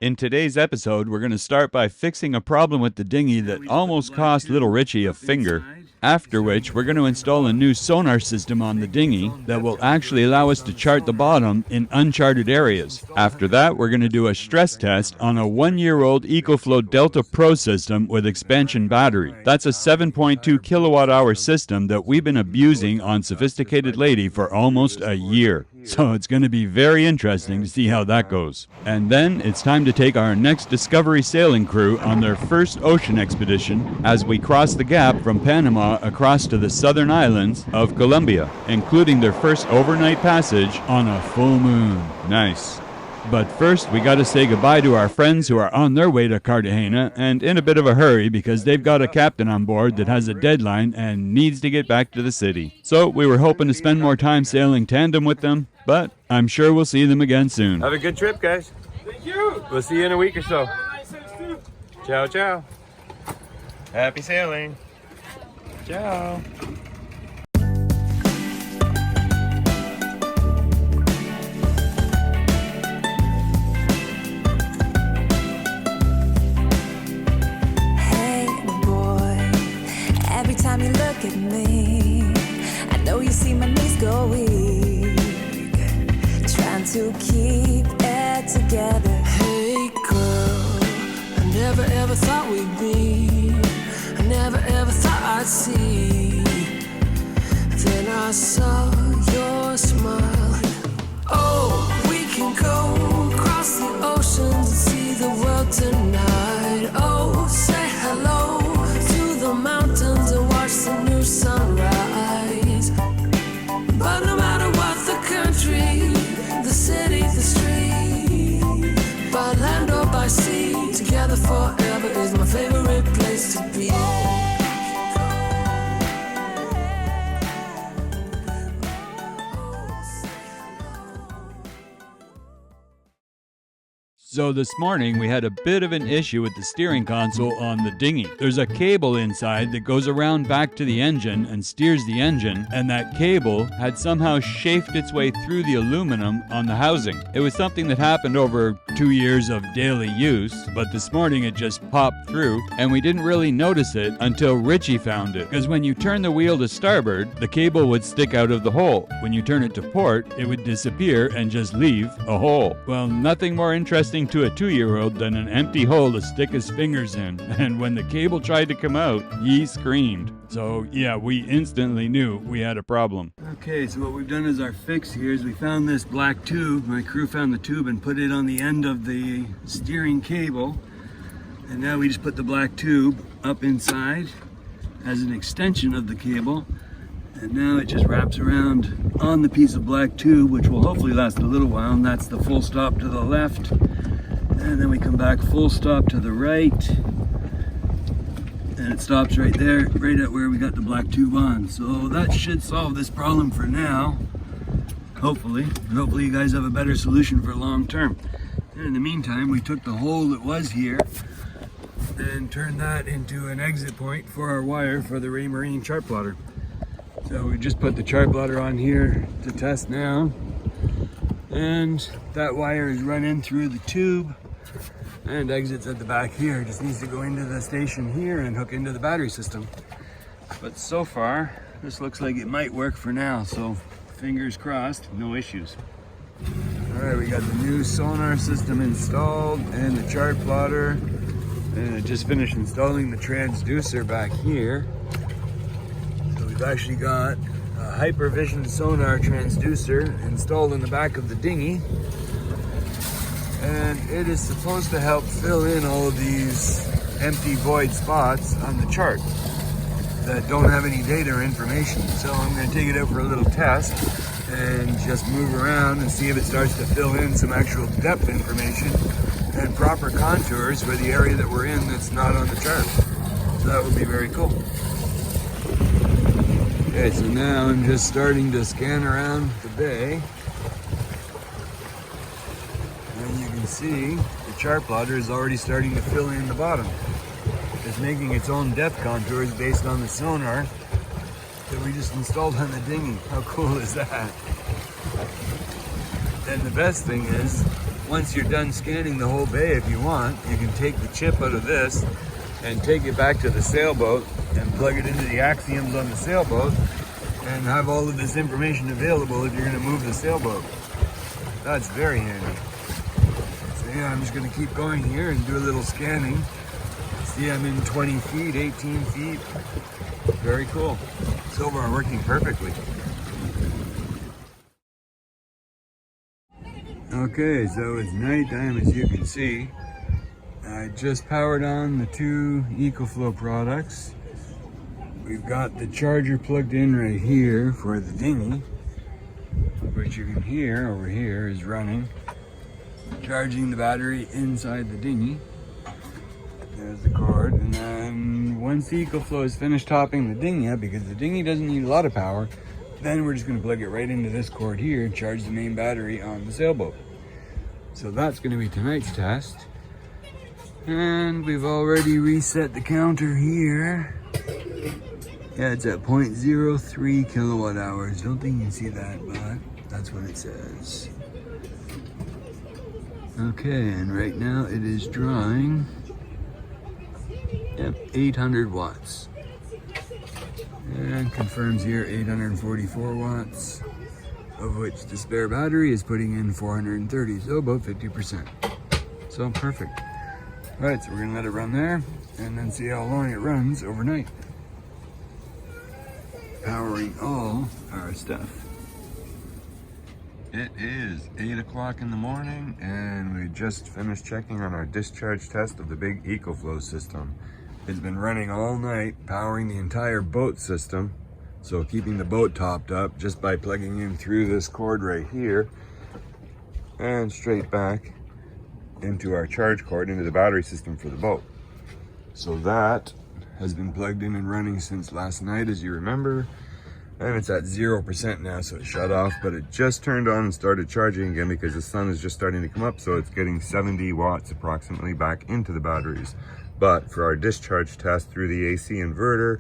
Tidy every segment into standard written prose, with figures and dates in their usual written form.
In today's episode, we're going to start by fixing a problem with the dinghy that almost cost little Ricci a finger. After which, we're going to install a new sonar system on the dinghy that will actually allow us to chart the bottom in uncharted areas. After that, we're going to do a stress test on a 1-year-old EcoFlow Delta Pro system with expansion battery. That's a 7.2 kilowatt hour system that we've been abusing on Sophisticated Lady for almost a year. So it's going to be very interesting to see how that goes. And then it's time to take our next Discovery sailing crew on their first ocean expedition as we cross the gap from Panama across to the southern islands of Colombia, including their first overnight passage on a full moon. Nice. But first, we got to say goodbye to our friends who are on their way to Cartagena and in a bit of a hurry because they've got a captain on board that has a deadline and needs to get back to the city. So we were hoping to spend more time sailing tandem with them, but I'm sure we'll see them again soon. Have a good trip, guys. Thank you. We'll see you in a week or so. Have a nice trip too. Ciao, ciao. Happy sailing. Ciao. Every time you look at me, I know you see my knees go weak, trying to keep it together. Hey girl, I never ever thought we'd be, I never ever thought I'd see. Then I saw your smile. Oh, we can go across the oceans and see the world tonight. Oh, say hello to the mountains and watch the new sunrise. But no matter what the country, the city, the street, by land or by sea, together forever is my favorite place to be. So this morning we had a bit of an issue with the steering console on the dinghy. There's a cable inside that goes around back to the engine and steers the engine, and that cable had somehow chafed its way through the aluminum on the housing. It was something that happened over 2 years of daily use, but this morning it just popped through, and we didn't really notice it until Ricci found it. Because when you turn the wheel to starboard, the cable would stick out of the hole. When you turn it to port, it would disappear and just leave a hole. Well, nothing more interesting to a 2-year-old than an empty hole to stick his fingers in, and when the cable tried to come out, he screamed. So yeah, we instantly knew we had a problem. Okay, so what we've done as our fix here is we found this black tube. My crew found the tube and put it on the end of the steering cable, and now we just put the black tube up inside as an extension of the cable. And now it just wraps around on the piece of black tube, which will hopefully last a little while, and that's the full stop to the left. And then we come back full stop to the right. And it stops right there, right at where we got the black tube on. So that should solve this problem for now. Hopefully. And hopefully you guys have a better solution for long term. And in the meantime, we took the hole that was here and turned that into an exit point for our wire for the Raymarine chart plotter. So we just put the chart plotter on here to test now, and that wire is run in through the tube and exits at the back here. It just needs to go into the station here and hook into the battery system. But so far, this looks like it might work for now, so fingers crossed, no issues. All right, we got the new sonar system installed and the chart plotter, and I just finished installing the transducer back here. We've actually got a hypervision sonar transducer installed in the back of the dinghy, and it is supposed to help fill in all of these empty void spots on the chart that don't have any data or information. So I'm going to take it out for a little test and just move around and see if it starts to fill in some actual depth information and proper contours for the area that we're in that's not on the chart. So that would be very cool. Okay, so now I'm just starting to scan around the bay. And you can see the chart plotter is already starting to fill in the bottom. It's making its own depth contours based on the sonar that we just installed on the dinghy. How cool is that? And the best thing is, once you're done scanning the whole bay, if you want, you can take the chip out of this and take it back to the sailboat and plug it into the axioms on the sailboat and have all of this information available if you're going to move the sailboat. That's very handy. So yeah, I'm just going to keep going here and do a little scanning. See, I'm in 20 feet, 18 feet. Very cool. So far working perfectly. Okay, so it's nighttime, as you can see. I just powered on the two EcoFlow products. We've got the charger plugged in right here for the Dinghy, which you can hear over here is running, charging the battery inside the Dinghy. There's the cord, and then once the EcoFlow is finished topping the Dinghy up, because the Dinghy doesn't need a lot of power, then we're just going to plug it right into this cord here and charge the main battery on the sailboat. So that's going to be tonight's test. And we've already reset the counter here. Yeah, it's at 0.03 kilowatt hours. Don't think you can see that, but that's what it says. Okay, and right now it is drawing 800 watts. And confirms here 844 watts, of which the spare battery is putting in 430, so about 50%. So perfect. All right, so we're gonna let it run there and then see how long it runs overnight. Powering all our stuff. It is 8 o'clock in the morning and we just finished checking on our discharge test of the big EcoFlow system. It's been running all night, powering the entire boat system. So keeping the boat topped up just by plugging in through this cord right here and straight back into our charge cord into the battery system for the boat. So that has been plugged in and running since last night, as you remember. And it's at 0% now, so it shut off, but it just turned on and started charging again because the sun is just starting to come up, so it's getting 70 watts approximately back into the batteries. But for our discharge test through the AC inverter,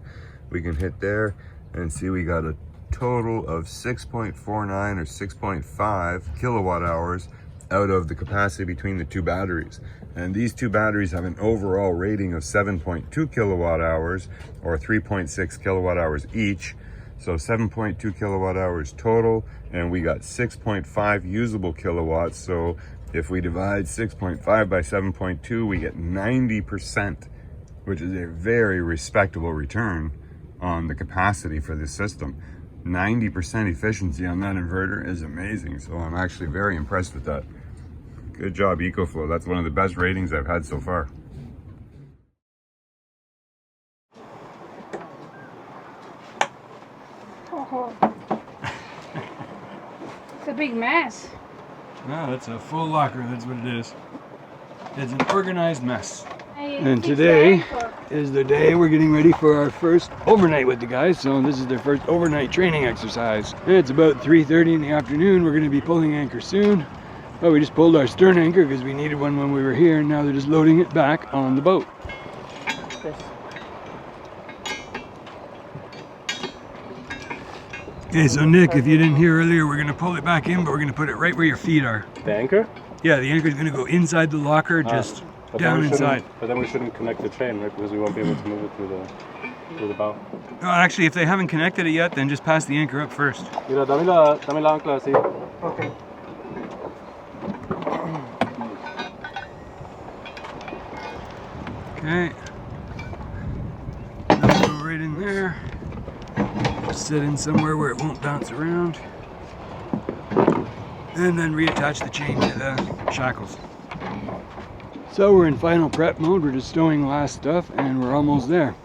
we can hit there and see we got a total of 6.49 or 6.5 kilowatt hours out of the capacity between the two batteries. And these two batteries have an overall rating of 7.2 kilowatt hours or 3.6 kilowatt hours each. So 7.2 kilowatt hours total, and we got 6.5 usable kilowatts. So if we divide 6.5 by 7.2, we get 90%, which is a very respectable return on the capacity for this system. 90% efficiency on that inverter is amazing. So I'm actually very impressed with that. Good job, EcoFlow. That's one of the best ratings I've had so far. Oh. It's a big mess. No, it's a full locker, that's what it is. It's an organized mess. And fixed today the anchor. is the day we're getting ready for our first overnight with the guys. So this is their first overnight training exercise. It's about 3:30 in the afternoon. We're going to be pulling anchor soon. But we just pulled our stern anchor because we needed one when we were here, and now they're just loading it back on the boat. Okay, so Nick, if you didn't hear earlier, we're going to pull it back in, but we're going to put it right where your feet are. The anchor? Yeah, the anchor is going to go inside the locker, just down inside. But then we shouldn't connect the chain, right? Because we won't be able to move it through the bow. Oh, actually, if they haven't connected it yet, then just pass the anchor up first. Mira, dame la ancla así. Okay. Okay. That'll go right in there. Sit in somewhere where it won't bounce around. And then reattach the chain to the shackles. So we're in final prep mode. We're just stowing last stuff and we're almost there.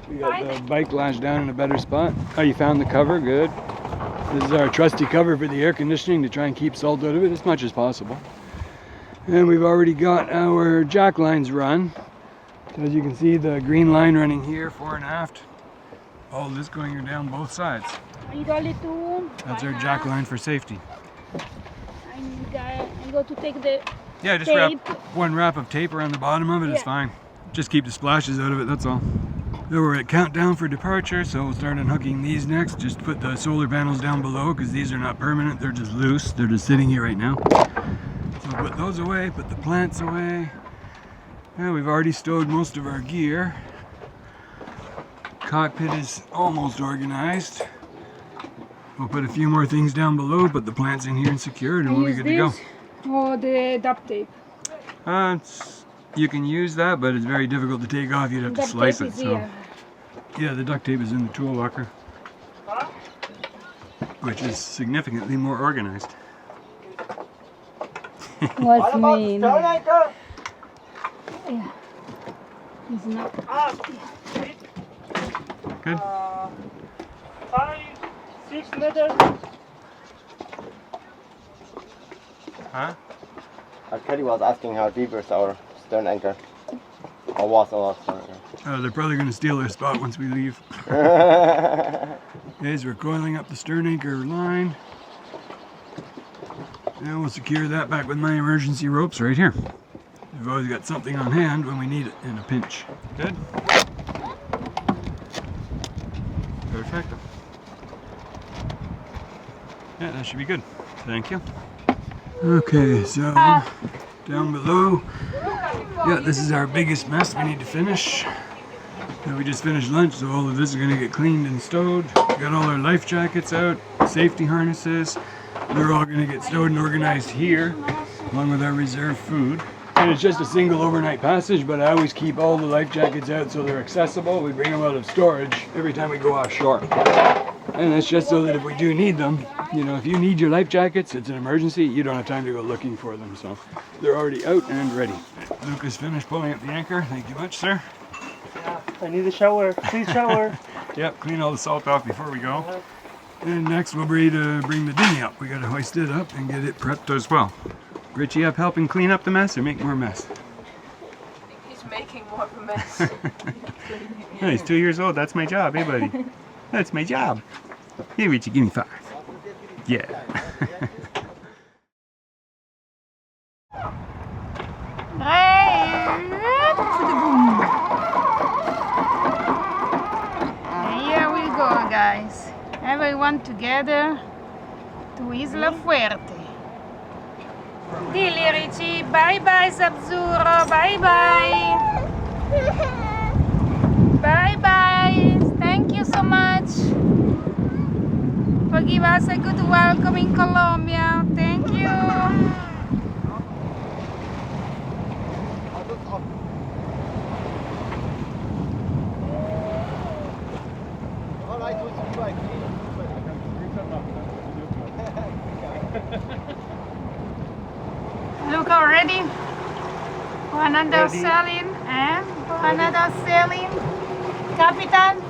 We got the bike lashed down in a better spot. Oh, you found the cover? Good. This is our trusty cover for the air conditioning to try and keep salt out of it as much as possible. And we've already got our jack lines run. So as you can see, the green line running here, fore and aft. All this going down both sides. I That's our jack line for safety. I'm going to take the Yeah, just tape. wrap one wrap of tape around the bottom of it. It's fine. Just keep the splashes out of it, that's all. So we're at countdown for departure, so we'll start unhooking these next. Just put the solar panels down below because these are not permanent, they're just loose. They're just sitting here right now. So put those away, put the plants away. Yeah, we've already stowed most of our gear. Cockpit is almost organized. We'll put a few more things down below, put the plants in here and secured, and we'll be good to go. Or the duct tape? You can use that, but it's very difficult to take off. You'd have to Duct slice tape it. is So, here. yeah, the duct tape is in the tool locker, which is significantly more organized. What's mean? Yeah. It's not. Good. 5-6 meters. Huh? Kelly was asking how deep is our stern anchor. Or was our stern anchor. They're probably going to steal their spot once we leave. Guys, we're coiling up the stern anchor line. And we'll secure that back with my emergency ropes right here. We've always got something on hand when we need it in a pinch. Good? Perfecto. Yeah, that should be good. Thank you. Okay, so down below, yeah, this is our biggest mess we need to finish. Now we just finished lunch, so all of this is going to get cleaned and stowed. Got all our life jackets out, safety harnesses. They're all going to get stowed and organized here, along with our reserve food. And it's just a single overnight passage, but I always keep all the life jackets out so they're accessible. We bring them out of storage every time we go offshore. And that's just so that if we do need them, you know, if you need your life jackets, it's an emergency, you don't have time to go looking for them. So they're already out and ready. Lucas finished pulling up the anchor. Thank you much, sir. I need a shower. Please shower. Yep, clean all the salt off before we go. And next we'll bring the dinghy up. We gotta hoist it up and get it prepped as well. Ricci up helping clean up the mess or make more mess? He's making more of a mess. Yeah, he's 2 years old. That's my job, hey buddy. That's my job. Hey Ricci, give me 5. Yeah. Here we go, guys. Everyone together to Isla Fuerte. Dilly, Ricci. Bye-bye, Zabzuro. Bye-bye. Bye-bye. Thank you so much for giving us a good welcome in Colombia. Thank you. Look already. Another sailing, eh? Another sailing. Capitan.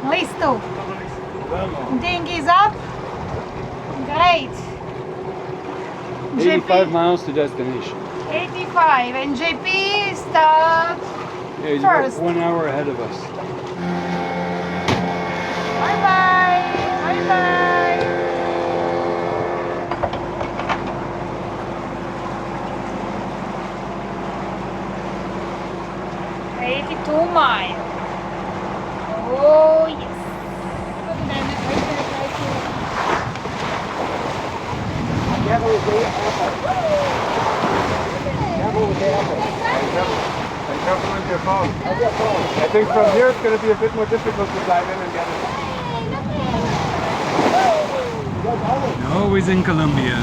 Listo. Dinghy's up. Great. 85 miles to destination. 85. And JP start Yeah, he's first. 1 hour ahead of us. Bye-bye. Bye-bye. 82 miles. Oh, yes. And careful with your phone. I think from here it's going to be a bit more difficult to dive in and get it. Always in Colombia.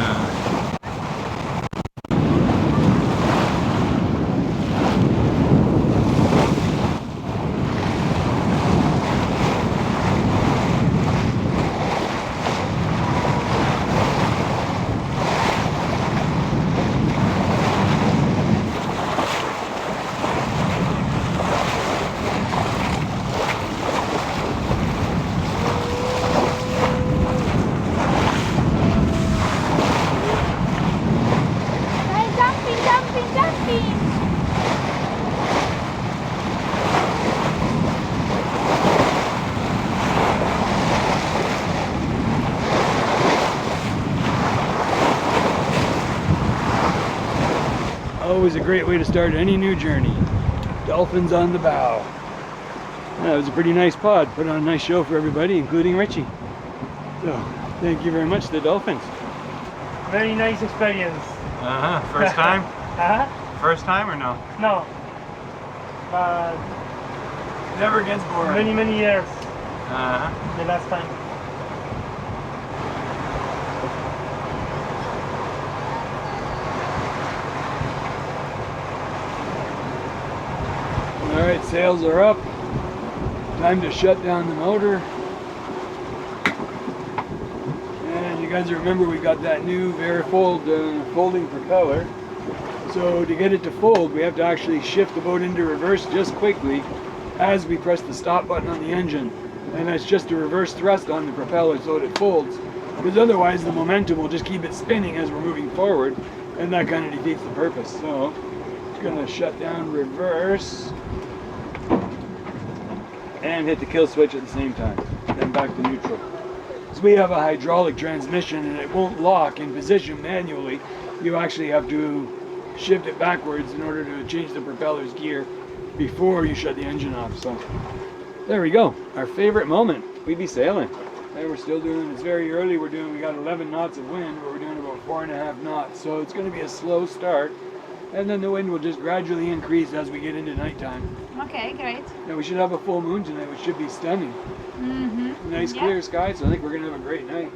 Always a great way to start any new journey. Dolphins on the bow. That was a pretty nice pod. Put on a nice show for everybody, including Ricci. So, thank you very much to the Dolphins. Very nice experience. First time? First time or no? No. But Never gets boring. many years. The last time. Alright, sails are up. Time to shut down the motor. And you guys remember we got that new folding propeller. So to get it to fold, we have to actually shift the boat into reverse just quickly as we press the stop button on the engine. And that's just a reverse thrust on the propeller so that it folds. Because otherwise the momentum will just keep it spinning as we're moving forward, and that kind of defeats the purpose. So it's going to shut down reverse and hit the kill switch at the same time, then back to neutral. So we have a hydraulic transmission and it won't lock in position manually. You actually have to shift it backwards in order to change the propeller's gear before you shut the engine off. So there we go, our favorite moment. We'd be sailing. And we're still doing, it's very early, we got 11 knots of wind, but we're doing about 4.5 knots. So it's going to be a slow start, and then the wind will just gradually increase as we get into nighttime. Okay, great. Now we should have a full moon tonight, which should be stunning. Nice clear sky, so I think we're going to have a great night.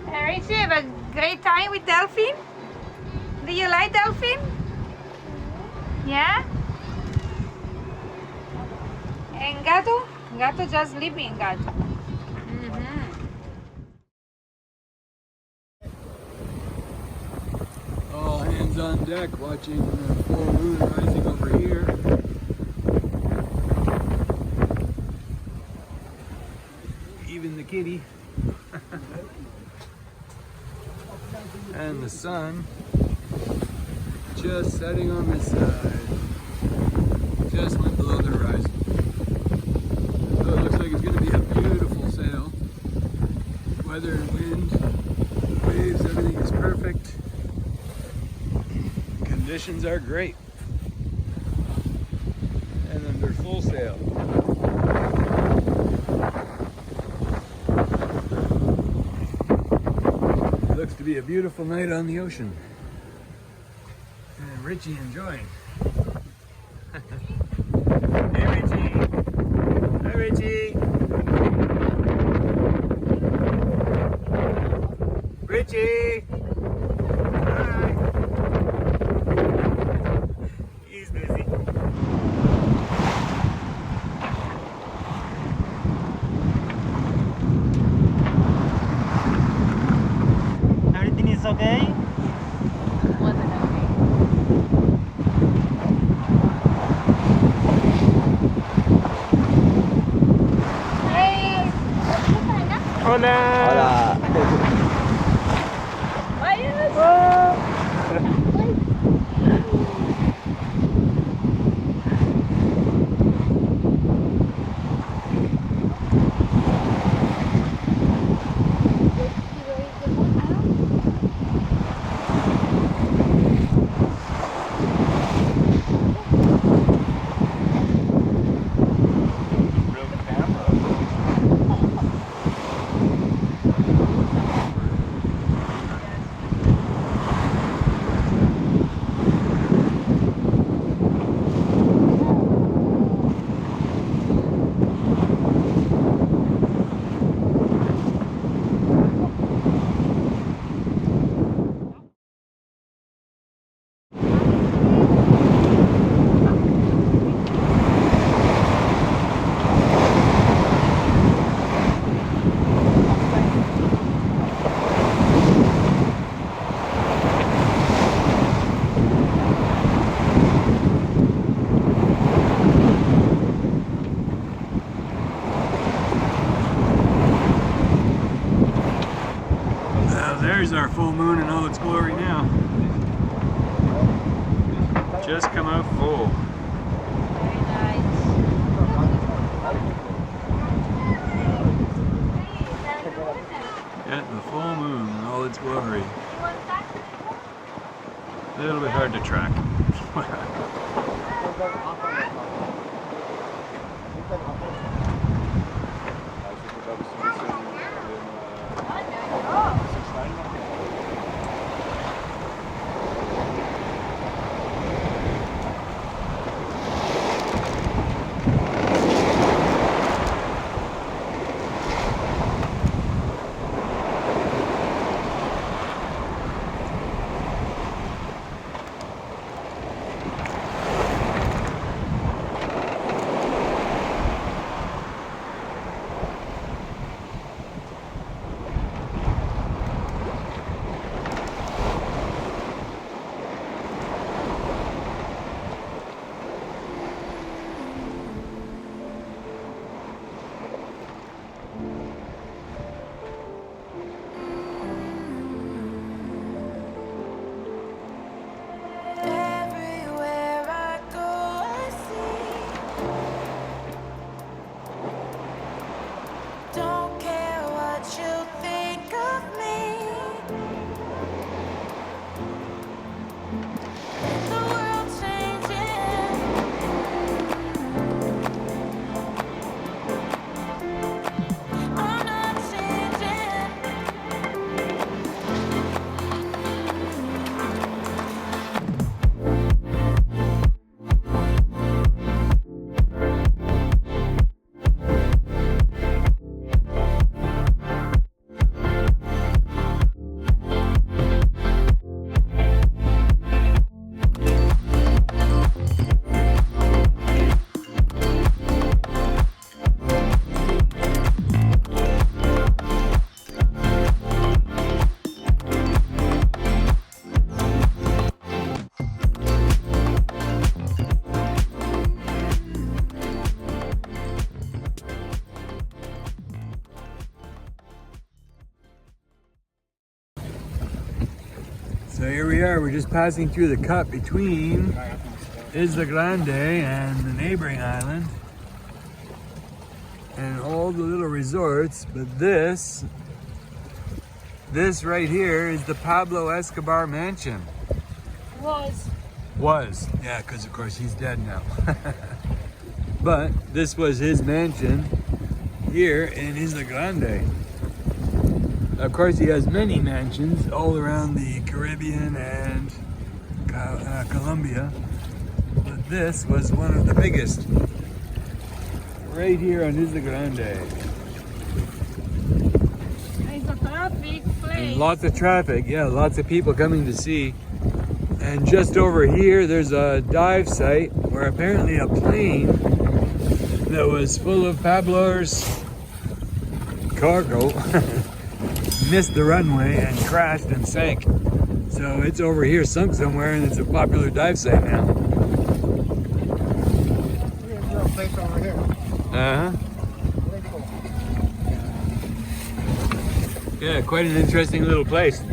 Ricci, have a great time with Delphine? Do you like Delphine? Yeah? And Gato? Gato just sleeping, Gato. All hands on deck watching the full moon rising over here. Even the kitty. And the sun just setting on this side. Just went below the horizon. So it looks like it's going to be a beautiful sail. Weather and wind, waves, everything is perfect. Conditions are great. And under full sail. It looks to be a beautiful night on the ocean. And Ricci enjoying. Hey Ricci! Hi Ricci! Ricci! Hi! He's busy. Everything is okay? Hola. There's our full moon in all its glory now. Just come out full. Very nice. Get the full moon in all its glory. A little bit hard to track. we're just passing through the cut between Isla Grande and the neighboring island and all the little resorts, but this right here is the Pablo Escobar mansion. Was, yeah, because of course he's dead now. But this was his mansion here in Isla Grande. Of course, he has many mansions all around the Caribbean and Colombia, but this was one of the biggest, right here on Isla Grande. It's a traffic place. And lots of traffic, yeah, lots of people coming to see. And just over here, there's a dive site where apparently a plane that was full of Pablo's cargo missed the runway and crashed and sank. So it's over here sunk somewhere, and it's a popular dive site now. Here's a little place over here. Uh-huh. Yeah, quite an interesting little place.